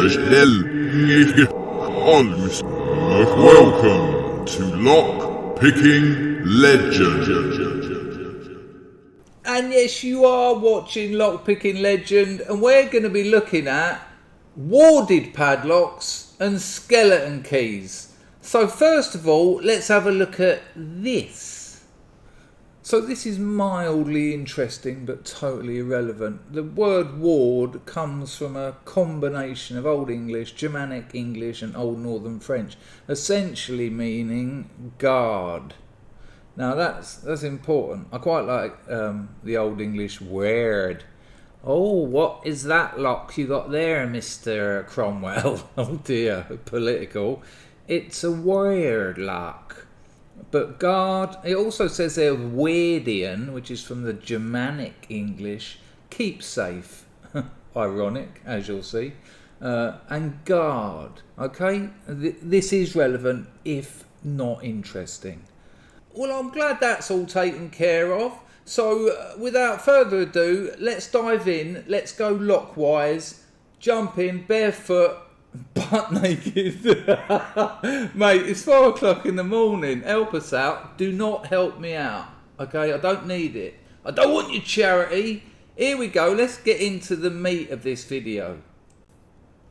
Welcome to Lock Picking Legend. And yes, you are watching Lock Picking Legend, and we're going to be looking at warded padlocks and skeleton keys. So first of all, let's have a look at this. So this is mildly interesting but totally irrelevant. The word ward comes from a combination of Old English, Germanic English and Old Northern French, essentially meaning guard. Now that's important. I quite like the Old English word. Oh, what is that lock you got there, Mr. Cromwell? Oh dear, political. It's a word lock. But guard, it also says there Wardian, which is from the Germanic English, keep safe. Ironic, as you'll see. And guard, okay? This is relevant, if not interesting. Well, I'm glad that's all taken care of. So, without further ado, let's dive in. Let's go lockwise, jump in, barefoot, butt naked. Mate, it's 4 o'clock in the morning. Help us out. Do not help me out. Okay, I don't need it. I don't want your charity. Here we go. Let's get into the meat of this video.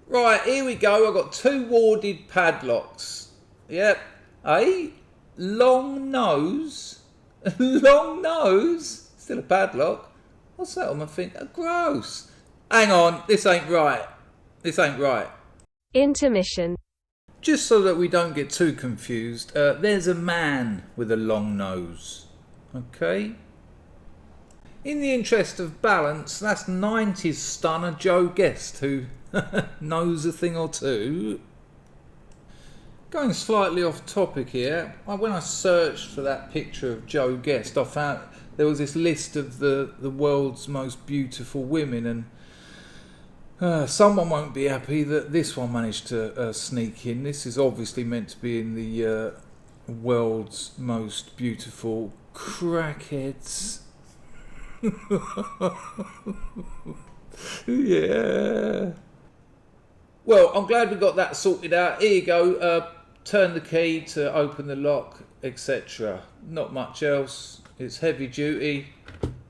Right, here we go. I've got 2 warded padlocks. Yep. Hey, long nose. Long nose. Still a padlock. What's that on my finger? Gross. Hang on. This ain't right. This ain't right. Intermission. Just so that we don't get too confused, there's a man with a long nose. Okay? In the interest of balance, that's 90s stunner Joe Guest, who knows a thing or two. Going slightly off topic here, when I searched for that picture of Joe Guest, I found there was this list of the world's most beautiful women, and someone won't be happy that this one managed to sneak in. This is obviously meant to be in the world's most beautiful crackheads. Yeah. Well, I'm glad we got that sorted out. Here you go. Turn the key to open the lock, etc. Not much else. It's heavy duty,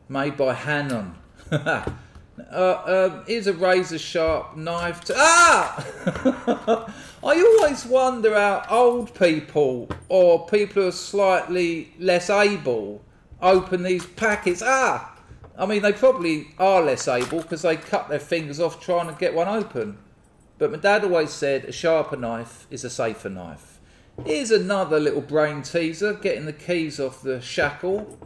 made by Hannon. Here's a razor sharp knife to... I always wonder how old people or people who are slightly less able open these packets. I mean, they probably are less able because they cut their fingers off trying to get one open. But my dad always said a sharper knife is a safer knife. Here's another little brain teaser, getting the keys off the shackle.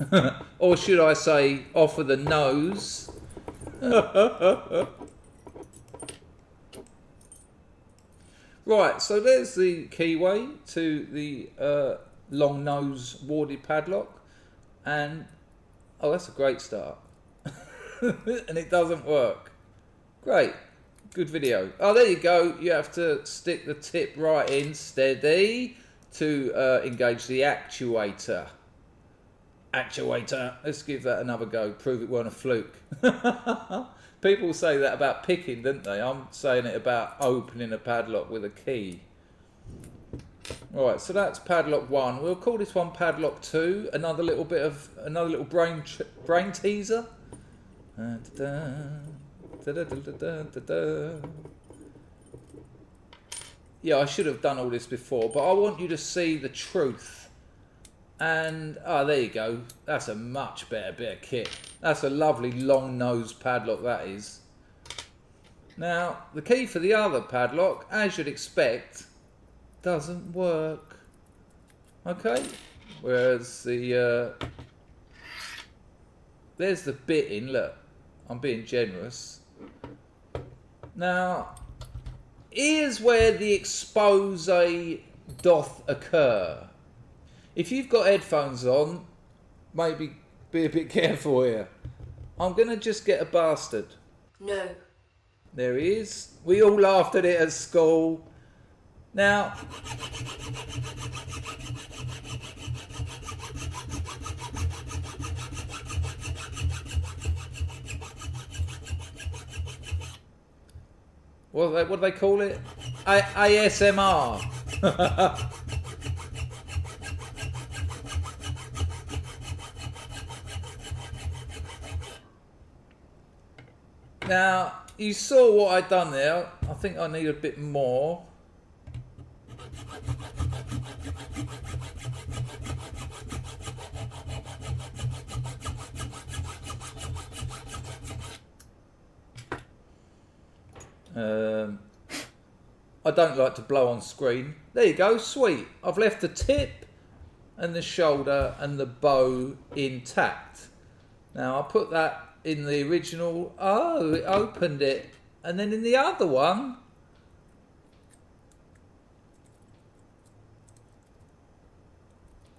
Or should I say, off of the nose. Right, so there's the keyway to the long nose warded padlock, and that's a great start. And it doesn't work. Great, good video. There you go. You have to stick the tip right in, steady, to engage the actuator. Let's give that another go. Prove it weren't a fluke. People say that about picking, don't they? I'm saying it about opening a padlock with a key. Right, so that's padlock 1. We'll call this one padlock 2. Another little brain teaser. Yeah, I should have done all this before, but I want you to see the truth. And, there you go. That's a much better bit of kit. That's a lovely long nose padlock, that is. Now, the key for the other padlock, as you'd expect, doesn't work. Okay? Whereas there's the bit in, look. I'm being generous. Now, here's where the expose doth occur. If you've got headphones on, maybe be a bit careful here. I'm going to just get a bastard. No. There he is. We all laughed at it at school. Now... What do they call it? ASMR. Now, you saw what I'd done there. I think I need a bit more. I don't like to blow on screen. There you go, sweet. I've left the tip and the shoulder and the bow intact. Now I'll put that in the original. Oh, it opened it. And then in the other one,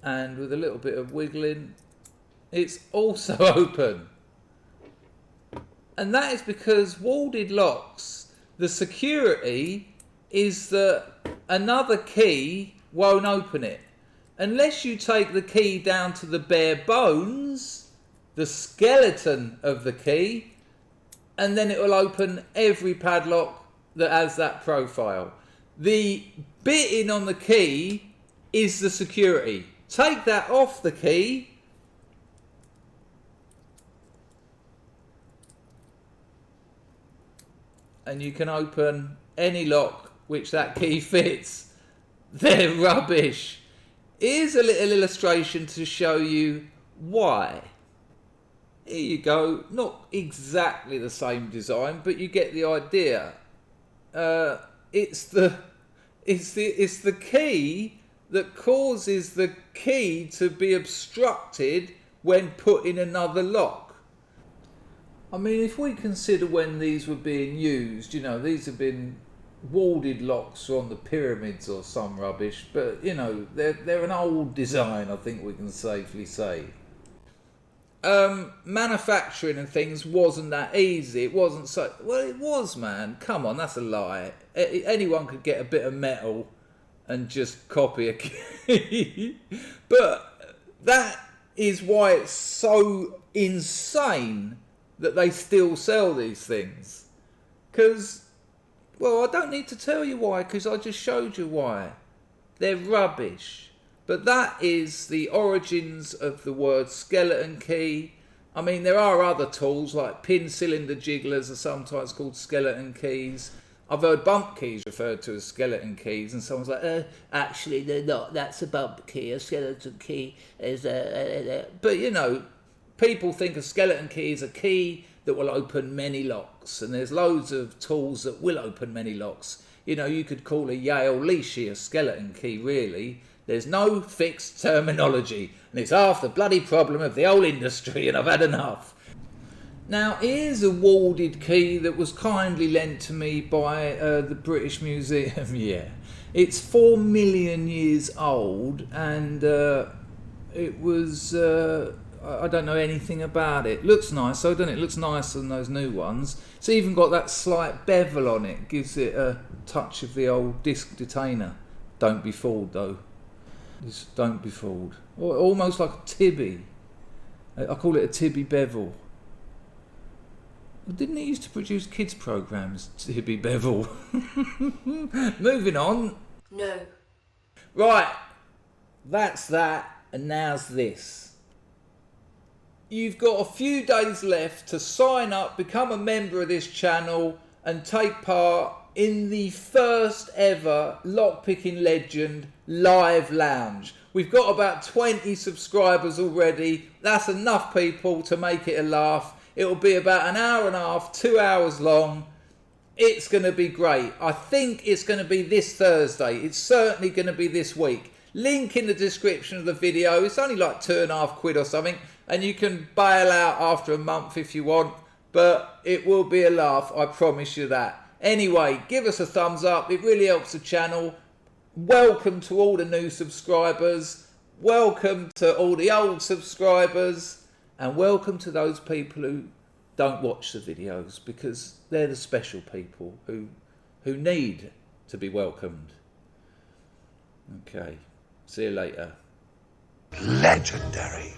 and with a little bit of wiggling, it's also open. And that is because warded locks, the security is that another key won't open it. Unless you take the key down to the bare bones, the skeleton of the key, and then it will open every padlock that has that profile. The bitting on the key is the security. Take that off the key, and you can open any lock which that key fits. They're rubbish. Here's a little illustration to show you why. Here you go. Not exactly the same design, but you get the idea. It's the key that causes the key to be obstructed when put in another lock. I mean, if we consider when these were being used, you know, these have been warded locks on the pyramids or some rubbish, but you know, they're an old design, I think we can safely say. Manufacturing and things wasn't that easy. It wasn't so... Well, it was, man. Come on, that's a lie. Anyone could get a bit of metal and just copy a key. But that is why it's so insane that they still sell these things. Because, well, I don't need to tell you why, because I just showed you why. They're rubbish. But that is the origins of the word skeleton key. I mean, there are other tools like pin cylinder jigglers are sometimes called skeleton keys. I've heard bump keys referred to as skeleton keys, and someone's like, actually, they're not. That's a bump key. A skeleton key is a... But, you know, people think a skeleton key is a key that will open many locks, and there's loads of tools that will open many locks. You know, you could call a Yale leashy a skeleton key, really. There's no fixed terminology, and it's half the bloody problem of the whole industry, and I've had enough. Now, here's a warded key that was kindly lent to me by the British Museum. Yeah, it's 4 million years old, and it was... I don't know anything about it. Looks nice, though, doesn't it? It looks nicer than those new ones. It's even got that slight bevel on it. Gives it a touch of the old disc detainer. Don't be fooled, though. Just don't be fooled. Almost like a tibby. I call it a tibby bevel. Didn't it used to produce kids' programmes, Tibby Bevel? Moving on. No. Right. That's that, and now's this. You've got a few days left to sign up, become a member of this channel, and take part in the first ever Lockpicking Legend live lounge. We've got about 20 subscribers already. That's enough people to make it a laugh. It'll be about an hour and a half, 2 hours long. It's going to be great. I think it's going to be this Thursday. It's certainly going to be this week. Link in the description of the video. It's only like £2.50 or something, and you can bail out after a month if you want, but it will be a laugh, I promise you that. Anyway, give us a thumbs up. It really helps the channel. Welcome to all the new subscribers. Welcome to all the old subscribers. And welcome to those people who don't watch the videos, because they're the special people who need to be welcomed. Okay, see you later. Legendary.